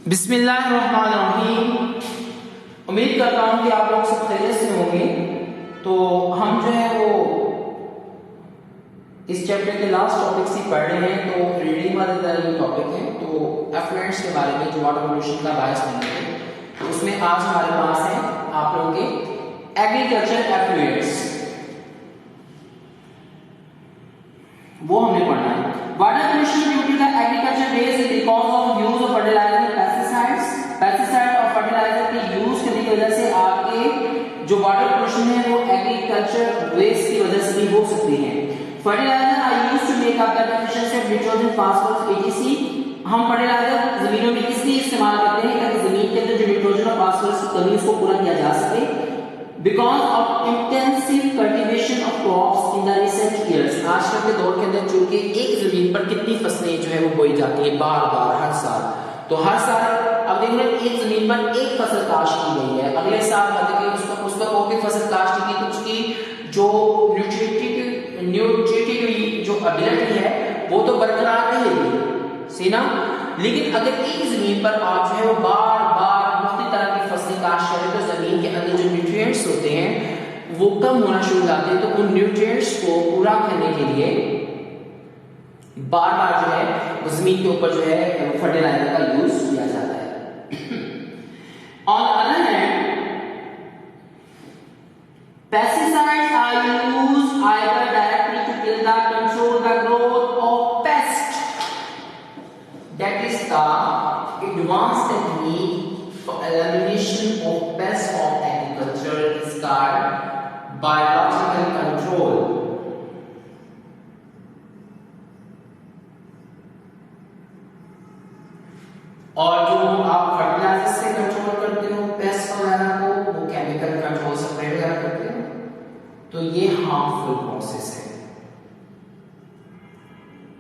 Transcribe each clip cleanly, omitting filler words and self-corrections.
बिस्मिल्लाहिर्रहमानिर्रहीम। उम्मीद करता हूँ कि आप लोग सब खैरियत से होंगे। तो हम जो है वो इस चैप्टर के लास्ट टॉपिक से पढ़ रहे हैं। तो रीडिंग वाला ये टॉपिक है, तो एफ्लुएंट्स के बारे में जो वाटर पोल्यूशन का बायस बनते हैं, तो उसमें आज हमारे पास है आप लोगों के एग्रीकल्चर एफ्लुएंट्स, वो हमने पढ़ना है। Water pollution due to the agriculture based because of use of fertiliser, pesticide और फर्टिलाइजर के यूज करने की वजह से आपके जो वाटर पोल्यूशन है वो एग्रीकल्चर वेस्ट की वजह से भी हो सकती है। Fertiliser are used to make up the deficiency of nitrogen, phosphorus, etc. हम फर्टिलाइजर जमीनों में इसलिए इस्तेमाल करते हैं ताकि जमीन के अंदर जो नाइट्रोजन और फास्फोरस की कमी उसको पूरा किया जा सके। Because of intensive cultivation of crops in the recent years, आजकल के दौर के अंदर चूंकि एक जमीन पर कितनी फसलें जो है वो बोई जाती है बार बार हर साल, तो हर साल अब देखो एक जमीन पर एक फसल काश्त की गई है, अगले साल मतलब उस पर और भी फसल काश्त की, तो उसकी जो न्यूट्रिटिव जो एबिलिटी है वो तो बरकरार रहेगी, सही ना। लेकिन अगर एक जमीन पर आप जो है वो बार बार मुख्तलिफ तरह की फसलें काश्त करें तो जमीन के अंदर जो न्यूट्रिएंट्स होते हैं वो कम होना शुरू हो जाते हैं। तो उन न्यूट्रिएंट्स को पूरा करने के लिए बार बार जो है उस जमीन के ऊपर जो है फर्टिलाइजर का यूज किया जाता है। On the other hand, pesticides are used either directly to kill the control the growth of pest, that is the advanced technique for elimination of pests of agriculture is called biological control. और जो आप fertiliser से control करते हो paste वगैरह को, वो chemical control से वगैरह करते हो, तो ये हार्मफुल प्रोसेस है।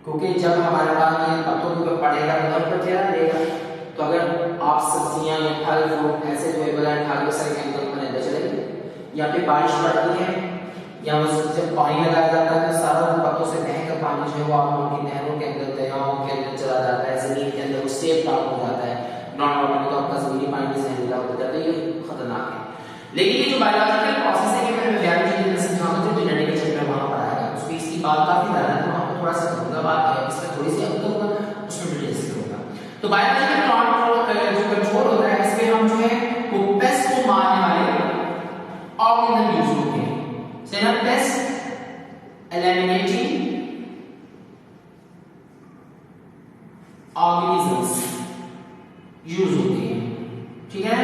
क्योंकि जब हमारे पास ये पत्तों के ऊपर पड़ेगा तो तब पर क्या रहेगा, तो अगर आप सब्जियां या फल फ्रूट ऐसे जो है बगैर खाद के सारे केमिकल अपने अंदर चलेंगे, या फिर बारिश पड़ती है या जब पानी लगाया जाता है तो सारा पत्तों से बहकर पानी जो है वो आप लोगों की नहरों के अंदर दरियाओं के अंदर चला जाता है, जमीन के अंदर वो सेफ टाप हो जाता है। ग्राउंड वाटर में तो आपका जमीनी पानी जहरीला हो जाता है, ये खतरनाक है। लेकिन ये जो बायोलॉजिकल प्रोसेस है, कि मैंने बायोलॉजी के समझाऊंगा तो जेनेटिक के चैप्टर वहां पढ़ाया है, उसमें इसकी बात काफी ज्यादा है, तो वहां थोड़ा सा कहूंगा बात है, इसमें थोड़ी सी अंतर होगा, उसमें डिटेल से कहूंगा। तो बायोलॉजिकल जो कंट्रोल होता है, इसमें हम जो है वो पेस्ट को मारने वाले ऑर्गेनिज्म यूज होते हैं, सही ना। पेस्ट एलिमिनेटिंग ऑर्गेनिजम्स यूज होते हैं, ठीक है।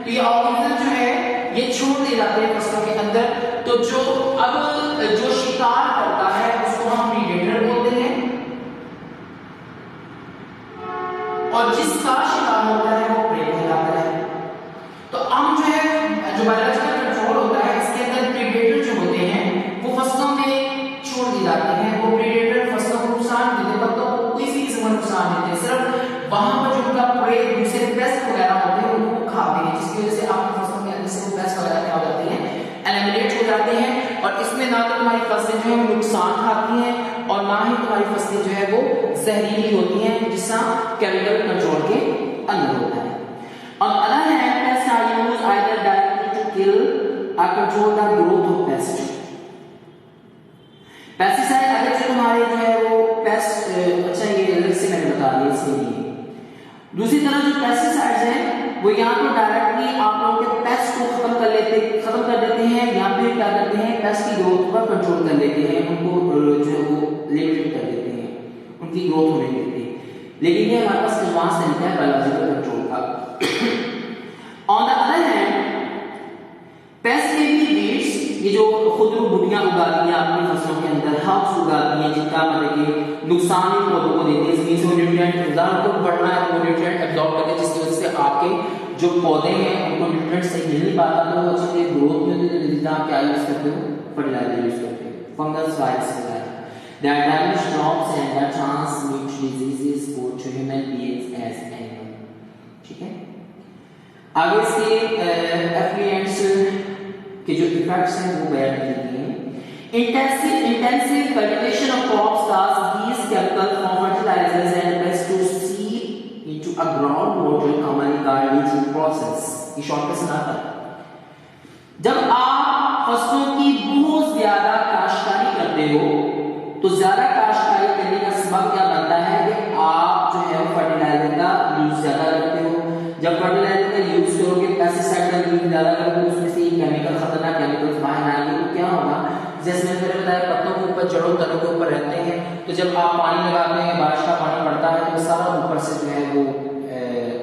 तो ये ऑर्गेनिज्म जो है ये छोड़ दिए जाते हैं फसलों के अंदर, तो जो शिकार करता है उसको हम प्रीडेटर बोलते हैं, और जिसका शिकार होता है वो प्रे कहलाता है। तो हम जो है जो बायोलॉजिकल कंट्रोल होता है, इसके अंदर प्रीडेटर जो होते हैं वो फसलों में छोड़ दिए जाते हैं। वो प्रीडेटर फसलों को नुकसान देते, पत्तों को किसी किस्म का नुकसान देते हैं, सिर्फ वहां पर जो उनका प्रे दूसरे पेस्ट वगैरह होते हैं उनको खाते हैं, जिसकी वजह से आपकी फसलों के अंदर से वो पेस्ट वगैरह क्या हो जाती हैं, एलिमिनेट हो जाते हैं। और इसमें ना तो तुम्हारी फसलें जो है वो नुकसान खाती हैं और ना ही तुम्हारी फसलें जो है वो जहरीली होती हैं, जिसका केमिकल कंट्रोल के अंदर होता है। On the other hand, pests are used either directly to kill or control the growth of pest. Pesticide अगर से तुम्हारे जो है वो पेस्ट, अच्छा ये अलग से मैंने बता दिया इसके लिए। दूसरी तरफ जो पेस्टिसाइड्स हैं वो या तो डायरेक्टली आप लोगों के पेस्ट को खत्म कर देते हैं, या फिर क्या करते हैं पेस्ट की ग्रोथ पर कंट्रोल कर लेते हैं, उनको जो है वो लिमिटेड कर देते हैं, उनकी ग्रोथ होने देते हैं। लेकिन ये हमारे पास एडवांस तरीका है बायोलॉजिकल कंट्रोल का। On the other hand, paste के भी वीड्स, ये जो खुद बुटियां उगाती हैं अपनी फसलों के अंदर, हब्स उगाती हैं जिनका मतलब कि नुकसान इन पौधों को देते हैं, जमीन से वो न्यूट्रिएंट उदाहरण को बढ़ना है, वो न्यूट्रिएंट एब्जॉर्ब करते हैं, जिसकी वजह से आपके जो पौधे हैं उनको न्यूट्रिएंट सही मिल नहीं पाता, तो वो अच्छे से ग्रोथ में होती है। आप क्या यूज करते हो, फर्टिलाइजर यूज करते हो, फंगस वाइट्स वगैरह, that damage crops and that transmit diseases both to human beings as animal, ठीक है। आगे इसके एफ्लुएंट्स के जो इफेक्ट्स हैं वो बयान किए हैं। Intensive cultivation of crops cause these chemical fertilizers and pests to seep into a groundwater commonly called leaching process। ये शॉर्टकट से आता है। जब आप फसलों की बहुत ज्यादा काश्तकारी करते हो तो ज्यादा काश्तकारी करने का सबब क्या बनता है कि आप जो है फर्टिलाइजर का यूज ज्यादा करते हो। जब फर्टिलाइजर का यूज करोगे, पेस्टिसाइड का यूज ज्यादा करोगे, उसमें से केमिकल खतरनाक केमिकल्स बाहर आएंगे तो क्या होगा, जैसे मैंने पहले बताया पत्तों के ऊपर, जड़ों, तनों के ऊपर रहते हैं, तो जब आप पानी लगाते हैं, बारिश का पानी पड़ता है तो सारा ऊपर से जो है वो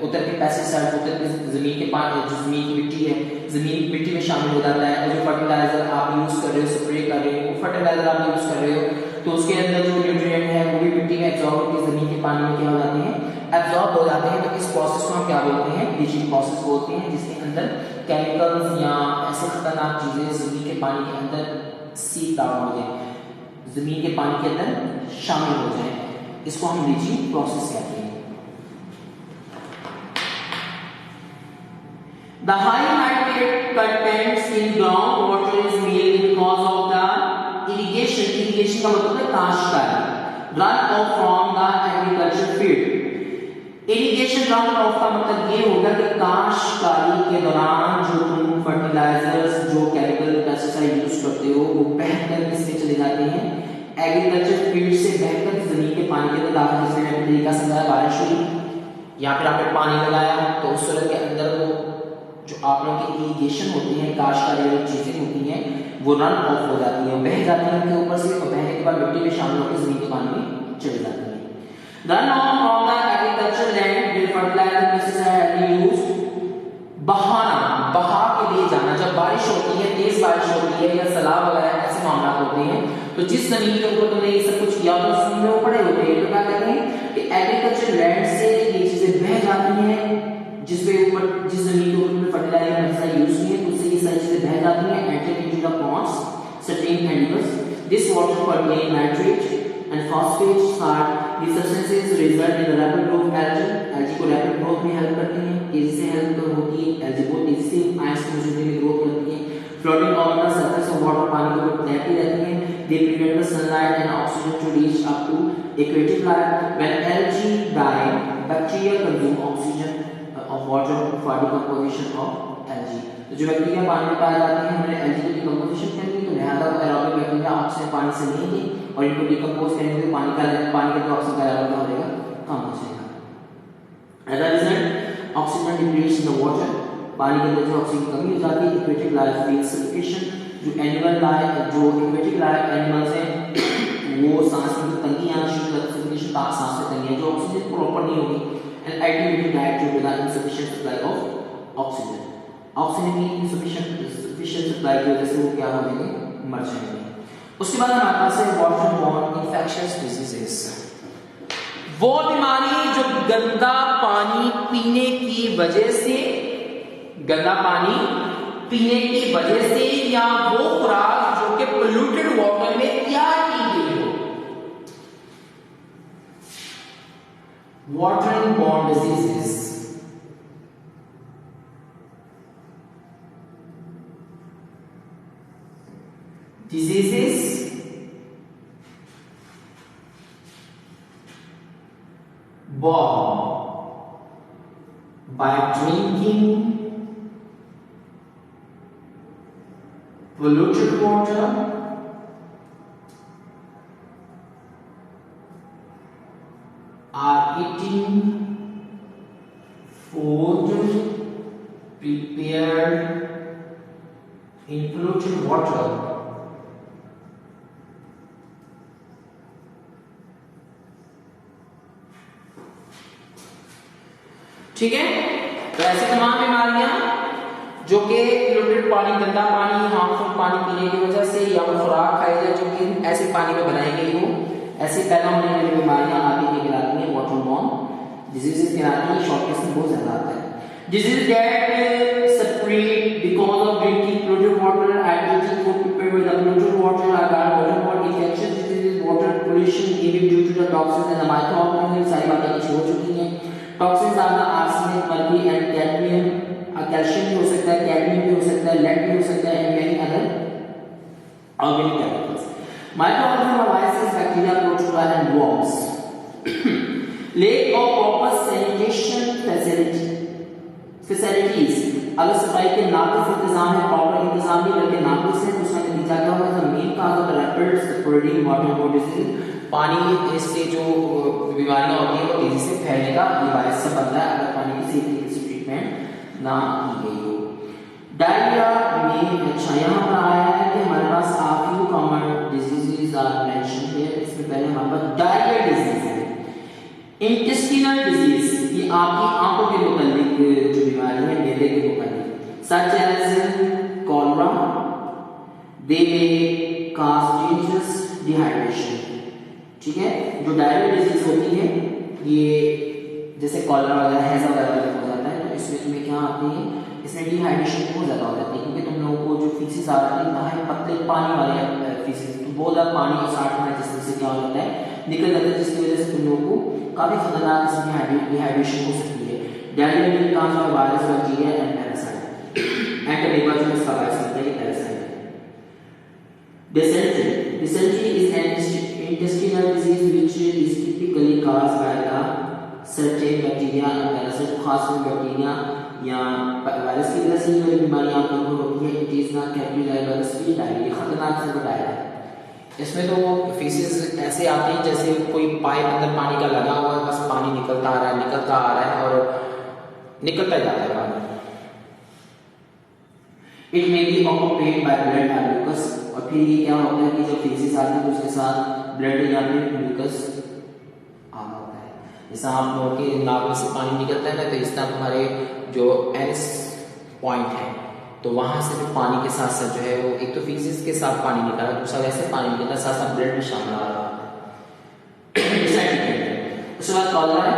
उतर के पेस्टिसाइड उतर के जमीन के पानी, जो जमीन की मिट्टी है, जमीन मिट्टी में शामिल हो जाता है। और जो फर्टिलाइजर आप यूज कर रहे हो, स्प्रे कर रहे हो, फर्टिलाइजर आप यूज कर रहे हो तो उसके अंदर जो न्यूट्रिएंट है वो भी मिट्टी में एब्जॉर्ब होकर जमीन के पानी में क्या हो जाते हैं, एब्जॉर्ब हो जाते हैं। तो इस प्रोसेस को हम क्या बोलते हैं, लीचिंग प्रोसेस बोलते हैं, जिसके अंदर केमिकल्स या ऐसे खतरनाक चीजें जमीन के पानी के अंदर सीप डाउन हो जाए, जमीन के पानी के अंदर शामिल हो जाए, इसको हम लीचिंग प्रोसेस कहते हैं। The high nitrate contents in groundwater is mainly because of the irrigation। irrigation का मतलब है काश्तकारी। run off from the agriculture field। irrigation run off का मतलब ये होगा कि काश्तकारी के दौरान जो तुम फर्टिलाइजर्स, जो केमिकल पेस्टिसाइड यूज करते हो वो बहकर किसमें चले जाते हैं, एग्रीकल्चर फील्ड से बहकर जमीन के पानी के अंदर दाखिल। जैसे मैंने तरीका समझाया, बारिश हुई या फिर आपने पानी लगाया तो उस सूरत के अंदर वो जो आप लोगों की इरिगेशन होती है, काश्तकारी वाली चीजें होती हैं, वो रन ऑफ हो जाती है, बह जाती है उनके ऊपर से, और बहने के बाद मिट्टी में शामिल होकर जमीन के पानी में चली जाती है। Run off from the agriculture land with fertiliser pesticide used. बहाना, बहा के लिए जाना। जब बारिश होती है, तेज बारिश होती है या सैलाब वगैरह ऐसे मामला होते हैं तो जिस जमीन के ऊपर तुमने ये सब कुछ किया तो उसमें वो पड़े होते हैं, तो क्या कहते हैं कि एग्रीकल्चर लैंड से ये चीजें बह जाती हैं, जिसपे ऊपर जिस जमीन के ऊपर फर्टिलाइजर पेस्टिसाइड यूज किए उससे ये सारी चीजें बह जाती हैं, enter into the ponds, certain chemicals। this water contain nitrate and phosphate salt। these substances result in the rapid growth of algae। algae को rapid growth में हेल्प करती हैं, तेजी से हेल्प होती है, algae बहुत तेजी से आयंस की मौजूदगी में ग्रोथ करती है। floating on the surface of water, पानी के ऊपर तैरती रहती हैं। they prevent the sunlight and oxygen to reach up to aquatic life। when algae die, bacteria consume oxygen of water for decomposition of algae। तो जो बैक्टीरिया पानी में पाए जाते हैं, उन्हें algae की डिकम्पोजिशन करेंगे तो लिहाजा एरोबिक बैक्टीरिया ऑक्सीजन पानी से लेंगे और इनको डिकम्पोज करेंगे तो पानी का ऑक्सीजन का लेवल हो जाएगा, कम हो जाएगा। As a result oxygen decrease in the water. पानी के अंदर जो ऑक्सीजन की कमी हो जाती है, एक्वेटिक लाइफ फील सफोकेशन। जो एनिमल लाइफ, जो एक्वेटिक लाइफ एनिमल्स हैं वो सांस की तंगी आना शुरू कर सकती है, सांस में तंगी है, जो ऑक्सीजन प्रॉपर नहीं होगी। and ultimately died due to the insufficient supply of oxygen। Oxygen की insufficient supply की वजह से वो क्या हो जाएंगे, मर जाएंगे। उसके बाद हमारे पास है waterborne infectious diseases। वो बीमारी जो गंदा पानी पीने की वजह से, गंदा पानी पीने की वजह से या वो खुराक जो कि पोल्यूटेड वाटर में तैयार की गई हो। waterborne diseases। diseases borne by drinking polluted water or eating food prepared in polluted water। ठीक है, तो ऐसी तमाम बीमारियां जो कि पोल्यूटेड पानी, गंदा पानी, हार्मफुल पानी पीने की वजह से या वो खुराक खाई जाए जो कि ऐसे पानी में बनाई गई हो, ऐसे पैदा होने वाली बीमारियां आदि की कहलाती हैं वाटरबॉर्न डिजीजेस कहलाती हैं। शॉर्टकट में बहुत ज्यादा आता है। Disease that spread because of drinking polluted water and eating food prepared with polluted water are called waterborne infectious diseases। water pollution given due to the toxins and the microorganisms, सारी बातें पीछे हो चुकी हैं। Toxins are the arsenic, mercury and cadmium. Calcium भी हो सकता है, कैडमियम भी हो सकता है, लेड भी हो सकता है, and many other organic chemicals. Microorganism, viruses, bacteria, protozoa and worms. Lake of proper sanitation facilities, अगर सफाई के नाकिस इंतजाम है, प्रॉपर इंतजाम भी करके नाकिस है, तो उसका नतीजा क्या होगा? The main cause of the rapid spreading waterborne disease, पानी इससे जो बीमारियां होती हैं वो तेजी से फैलने का ये बायस से बनता है अगर पानी की सही तरीके से ट्रीटमेंट ना की गई हो। डायरिया में अच्छा यहाँ पर आया है कि हमारे पास काफी common diseases are mention here. इसमें पहले हमारे पास डायरिया डिजीज है, इंटेस्टिनल डिजीज, ये आपकी आंखों के मुतालिक जो बीमारी है, मेदे के मुतालिक, सच एज कॉलरा, दे मे कॉज डेंजरस डिहाइड्रेशन। ठीक है, जो डायरिया डिजीज होती है ये जैसे कॉलरा वगैरह हैजा वगैरह हो जाता है, तो इसमें क्या आती है, इसमें डिहाइड्रेशन बहुत ज्यादा हो जाती है, क्योंकि तुम लोगों को जो फीसेस आ रही है पतले पानी वाले फीसेस, तो बहुत ज्यादा पानी साठ में जिसमें से क्या हो जाता है निकल जाता है, जिसकी वजह से तुम लोगों को काफी खतरनाक इसमें डिहाइड्रेशन हो सकती है। डायरिया में cause of virus, bacteria and parasite, antibiotic जो इसका वायरस होता है, ये पैरासाइट है। Dysentery, dysentery is an intestinal disease which is typically caused by the certain bacteria and parasite, खास कर बैक्टीरिया या वायरस की वजह से ये बीमारी आप लोगों को होती है। It is not characterised by the speed diarrhoea, खतरनाक से डायरिया। इसमें तो फीसेस ऐसे आते हैं जैसे कोई पाइप अंदर पानी का लगा हुआ है, बस पानी निकलता आ रहा है, निकलता आ रहा है और निकलता जाता है पानी। It may be accompanied by blood and mucus, और फिर ये क्या होता है कि जब फीसेस आती है तो उसके साथ ब्लड या फिर म्यूकस आ होता है। जैसा आप लोगों के नाक में से पानी निकलता है ना, तो इस तरह तुम्हारे जो एनएस पॉइंट है तो वहां से भी पानी के साथ साथ जो है वो एक तो फीसेस के साथ पानी निकला, दूसरा वैसे पानी निकलता है, साथ साथ ब्लड भी शामिल आ रहा है। उसके बाद कॉलरा है।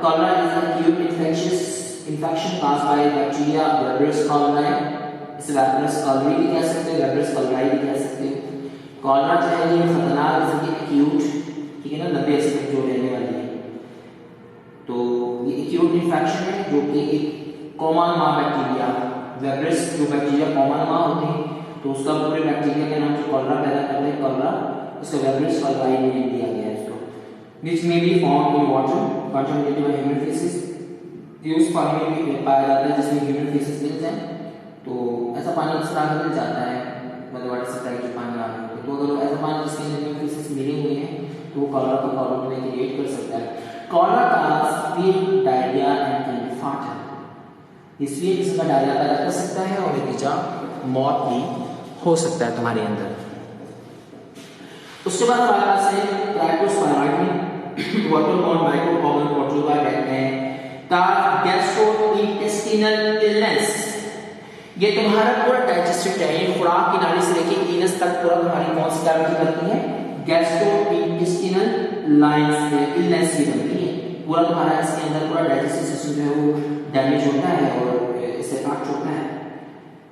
Cholera is an acute infection caused by bacteria vibrio cholerae, इसे वेब्रिस कॉलरी भी कह सकते हैं, वेब्रिस कॉलराई भी कह सकते हैं। कॉलरा जो है ये खतरनाक किस्म की एक्यूट, ठीक है ना, 90 तक जो रहने वाली है, तो ये एक्यूट इन्फेक्शन है जो कि एक कॉमन मा बैक्टीरिया, वेब्रिस जो बैक्टीरिया कॉमन मा होते हैं, तो उसका पूरे बैक्टीरिया का नाम जो कॉलरा पैदा करता है, कॉलरा, उसका वेब्रिस कॉलराई नेम दिया गया है इसको। Which may be found in water contaminated by human feces, ये उस पानी में भी पाया जाता है जिसमें ह्यूमन feces मिल जाए, तो ऐसा पानी इस तरह मिल जाता है, मतलब वाटर सप्लाई जो पानी आ रहा है, तो अगर ऐसा पानी जिसमें ह्यूमन feces मिले हुए हैं तो वो कॉलरा को प्रॉब्लम में क्रिएट कर सकता है। कॉलरा का speed diarrhoea and can be फाटल, इसलिए इसका डायरिया पैदा कर सकता है और नतीजा मौत भी हो सकता है तुम्हारे अंदर। उसके बाद हमारे पास है ट्राइकोस्पाइराइड, वाटरबोर्न माइक्रोबैक्टीरियल प्रोटोजोआ कहते हैं, का गैस्ट्रोइंटेस्टिनल इलनेस, ये तुम्हारा पूरा डाइजेस्टिव ट्रैक्ट, खुराक की नाली से लेके इनस तक पूरा तुम्हारी कौन सी तरह की बनती है, गैस्ट्रोइंटेस्टिनल लाइंस इलनेस की बनती है। पूरा तुम्हारा इसके अंदर पूरा डाइजेस्टिव सिस्टम जो है वो डैमेज होता है और इससे इफेक्ट होता है,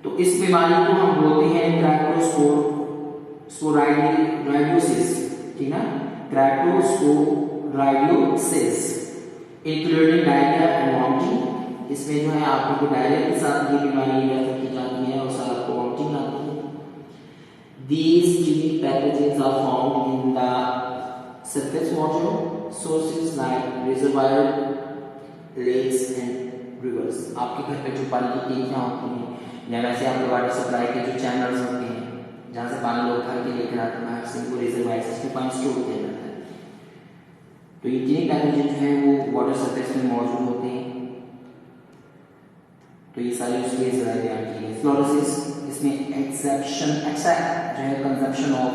तो इस बीमारी को हम बोलते हैं ट्रैकोस्पोराइडियोसिस, ठीक है, ट्रैकोस्पोराइडियोसिस, इंक्लूडिंग डायरिया एंड वॉमिटिंग। इसमें जो है आपको डायरिया के साथ ये बीमारी रेफर की जाती है और साथ आपको वॉमिटिंग आती है। These genetic pathogens are found in the surface water sources like reservoir, lakes and rivers। आपके घर पे जो पानी की टंकियां होती हैं या वैसे आपके वाटर सप्लाई के जो चैनल्स होते हैं जहाँ से पानी लोग भर के लेकर आते हैं, उनको रिजर्वायर से पानी स्टोर किया जाता है, तो ये जेनेटिक पैथोजन जो है वो वाटर सरफेस में मौजूद होते हैं, तो ये सारी उसके ध्यान रखिए। फ्लोरोसिस, इसमें एक्सेप्शन जो है कंजप्शन ऑफ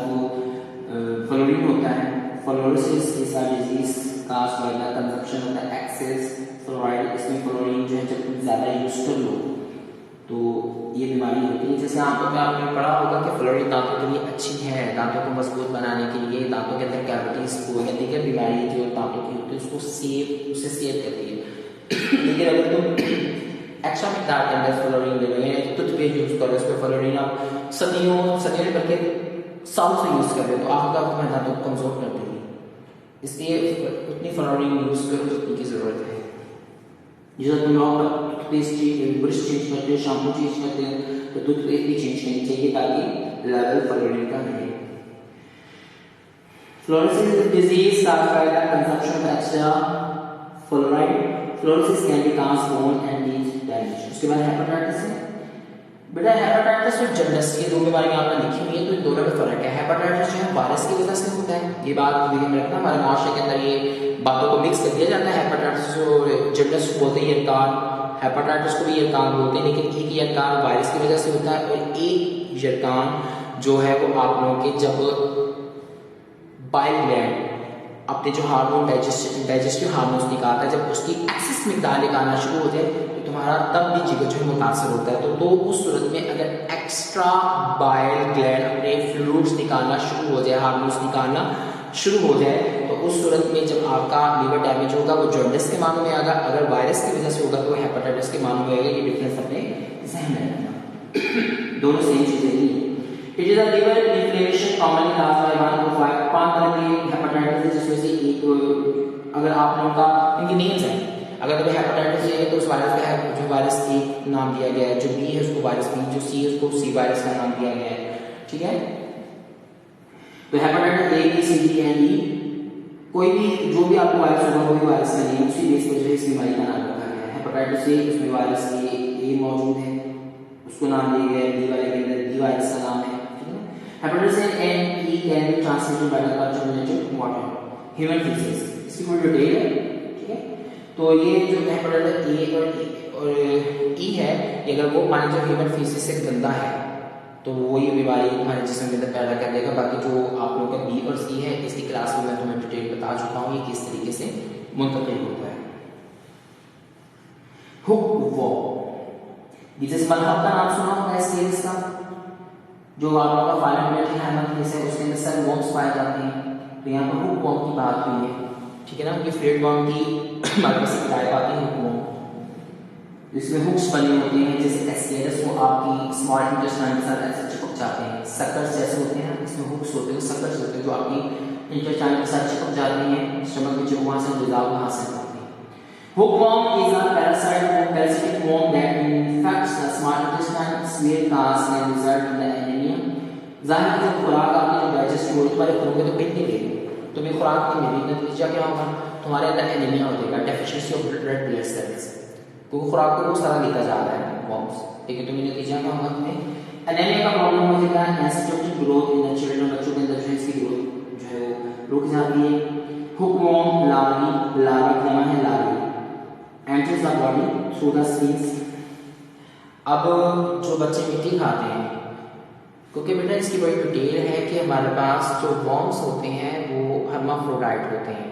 फ्लोरीन होता है। Fluorosis is a disease caused by the consumption of the excess fluoride, इसमें फ्लोरीन जो है जब तुम ज्यादा यूज कर लो तो ये बीमारी होती है। जैसे आपने पढ़ा होगा कि फ्लोरीन दांतों के लिए अच्छी है, दांतों को मजबूत बनाने के लिए, दांतों के अंदर कैविटीज को या दीगर बीमारी जो दांतों की होती है उसको सेव करती है। लेकिन अगर तुम एक्स्ट्रा मिकदार के अंदर फ्लोरीन ले रहे हैं, टूथपेस्ट यूज कर रहे हो, उस पर फ्लोरीन आप सदियों बल्कि सालों से यूज कर रहे हो, तो आपका तुम्हारे दांतों को कमजोर कर देगी, इसलिए उतनी फ्लोरीन यूज करो जितनी की जरूरत है। जैसे तुम लोग टूथपेस्ट ब्रश चेंज करते हो, शैम्पू चेंज करते हैं, तो टूथपेस्ट भी चेंज करनी चाहिए ताकि लेवल फ्लोरीन का रहे। Fluorosis is a disease caused by the consumption of extra fluorosis can be transformed and lead damage. उसके बाद हेपेटाइटिस है। बेटा हेपेटाइटिस और जॉन्डिस ये दो बीमारियां आपने लिखी हुई है, तो इन दोनों में फर्क है। हेपेटाइटिस जो है वायरस की वजह से होता है, ये बात ध्यान में रखना, हमारे माशरे के अंदर ये बातों को मिक्स कर दिया जाता है। हेपेटाइटिस और जॉन्डिस को बोलते हैं यरकान, हेपेटाइटिस को भी यरकान बोलते हैं, लेकिन एक यरकान वायरस की वजह से होता है और एक यरकान जो है वो आप लोगों के जब बाइल ग्लैंड अपने जो हार्मोन डाइजेस्टिव हार्मोन्स निकालता है, जब उसकी एक्सेस मिकदार निकालना शुरू हो जाए तो तुम्हारा तब भी जिगर जो है मुतासर होता है। तो उस सूरत में अगर एक्स्ट्रा बाइल ग्लैंड अपने फ्लूइड्स निकालना शुरू हो जाए, हार्मोन्स निकालना शुरू हो जाए, तो उस सूरत में जब आपका लीवर डैमेज होगा वो जॉन्डिस के मानों में आएगा, अगर वायरस की वजह से होगा तो हेपेटाइटिस के मानों में आएगा। ये डिफरेंस अपने ज़हन में रखना, दोनों सेम चीजें ही। It is a liver inflammation commonly caused by 1 to 5 पांच तरह के हेपेटाइटिस, जिसमें से एक अगर आप लोगों का इनके नेम्स हैं, अगर तुम्हें हेपेटाइटिस है तो उस वायरस का है जो वायरस ए नाम दिया गया है, जो बी है उसको वायरस बी, जो सी है उसको सी वायरस का नाम दिया गया है, ठीक है। तो hepatitis A B C D and E, कोई भी जो भी आपको वायरस होगा कोई वायरस का नेम उसी बेस पर जो है इस बीमारी का नाम रखा गया है। हेपेटाइटिस ए उसमें वायरस ए मौजूद है, उसको नाम दिया गया है, बी वाले के अंदर बी वायरस का नाम है, ठीक है। Hepatitis A and E can be transmitted by the contaminated water, human faeces, इसकी फुल डिटेल है, ठीक है। तो ये जो हेपेटाइटिस ए और ई है, ये अगर वो पानी जो ह्यूमन फीसेस से गंदा है तो वो ये बीमारी हमारे जिस्म के अंदर पैदा कर देगा। बाकी जो आप लोगों का बी और सी है इसकी क्लास में मैं तुम्हें डिटेल बता चुका हूँ ये किस तरीके से मुंतकिल होता है। हुक वॉर्म, जिस मलहब का नाम सुना होगा इसका, जो आप लोगों का फाइलोमेट्री हैमर है उसके अंदर सेल वॉर्म्स पाए जाते हैं, तो यहाँ पर हुक वॉर्म की बात हुई है, ठीक है ना। ये फ्लूइड वॉर्म की हमारे पास टाइप आती है, हुक वॉर्म जिसमें हुक्स बने होते हैं, जैसे एस्केरस को आपकी स्मॉल इंटेस्टाइन के साथ ऐसे चिपक जाते हैं, सक्कर्स जैसे होते हैं, इसमें हुक्स होते हैं, सक्कर्स होते हैं जो आपकी इंटेस्टाइन के साथ चिपक जाते हैं, स्टमक में जो वहां से ग़िज़ा को हासिल करते हैं। Hookworm is a parasitic worm that infects the small intestine, smear cast and result in the anemia। जाहिर है जब खुराक आपकी जो डाइजेस्ट हो तुम्हारे खून में तो पेट नहीं गई, तुम्हें खुराक नहीं मिली, नतीजा क्या होगा, तुम्हारे अंदर एनीमिया हो जाएगा, deficiency of red blood cells, क्योंकि खुराक को बहुत सारा लेता जा रहा है वॉर्म्स, लेकिन तुम्हें नतीजा क्या होगा, तुम्हें एनीमिया का प्रॉब्लम हो जाएगा, acidotic growth in the children, बच्चों के अंदर जो है इसकी ग्रोथ जो है वो रुक जाती है। हुकवॉर्म लार्वा जमा है larva enters the body through the sphincter। अब जो बच्चे मिट्टी खाते हैं, क्योंकि बेटा इसकी बड़ी डिटेल है कि हमारे पास जो वॉर्म्स होते हैं वो हर्माफ्रोडाइट होते हैं।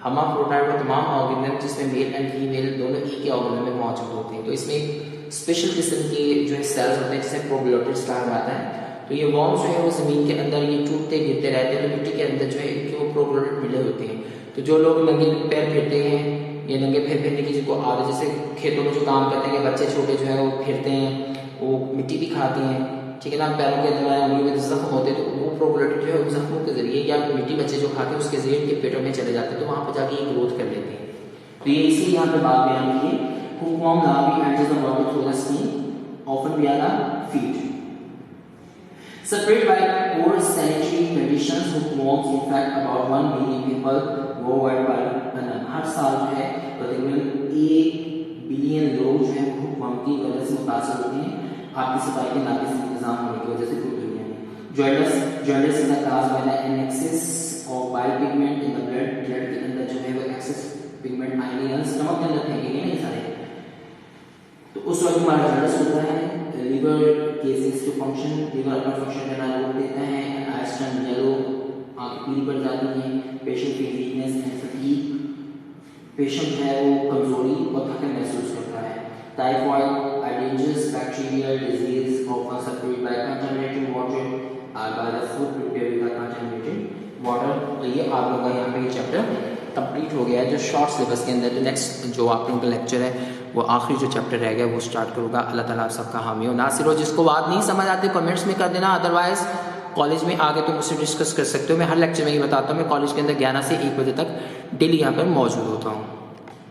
हर्माफ्रोडाइट वो तमाम ऑर्गेनिज्म जिसमें मेल एंड फीमेल दोनों एक ही ऑर्गेनिज्म में मौजूद होते हैं, तो इसमें एक स्पेशल किस्म के जो है सेल्स होते हैं जिसे प्रोबियोटिक्स कहा जाता है। तो ये वॉर्म्स जो है वो जमीन के अंदर ये टूटते गिरते रहते हैं, तो मिट्टी के अंदर जो है इनके वो प्रोबियोटिक मिले होते हैं। तो जो लोग नंगे पैर फिरते हैं, ये नंगे पैर फिरने की जिनको आदत, जैसे खेतों में जो काम करते हैं बच्चे छोटे जो है वो फिरते हैं, वो मिट्टी भी खाते हैं, ठीक है ना, पैरों के अंदर उंगली में जख्म होते हैं, तो वो प्रोबियोटिक जो है उन जख्मों के जरिए या मिट्टी बच्चे जो खाते हैं उसके जरिए उनके पेटों में चले जाते हैं, तो वहाँ पर जाके ये ग्रोथ कर लेते हैं। तो ये इसी यहाँ पे बात बयान की है, hookworm larva enters the body through the skin, often via the feet. Spread by poor sanitary conditions, hookworms infect about 1 billion people worldwide by annum। हर साल जो है तकरीबन 1 बिलियन लोग जो है हुकवॉर्म की वजह से मुतासर होते हैं, आपकी सफाई के नाक़िस इंतजाम होने की वजह से पूरी दुनिया में। Jaundice is caused by the excess of bile pigment in the blood, blood के अंदर जो है वो एक्सेस पिगमेंट आयनियंस स्टमक के अंदर फेंकेंगे नहीं सारे, तो उस वक्त हमारा जॉन्डिस होता है। Liver ceases to function, liver अपना फंक्शन करना रोक देता है, आइज टर्न येलो, आंखें पीली पड़ जाती हैं, patient feel weakness and fatigue, patient जो है वो कमजोरी और थकन महसूस करता है। Typhoid a dangerous bacterial disease often spread by contaminated water or by the food prepared with the contaminated water। तो ये आप लोगों का यहाँ पे ये चैप्टर कंप्लीट हो गया है जो शॉर्ट सिलेबस के अंदर। तो नेक्स्ट जो आप लोगों का लेक्चर है वो आखिरी जो चैप्टर रह गया वो स्टार्ट करूँगा। अल्लाह ताला आप सबका हामी हो नासिर हो। जिसको बात नहीं समझ आती कमेंट्स में कर देना, अदरवाइज कॉलेज में आगे तो मुझसे डिस्कस कर सकते हो। मैं हर लेक्चर में ही बताता हूँ, मैं कॉलेज के अंदर 11 से 1 बजे तक डेली यहाँ पर मौजूद होता हूँ।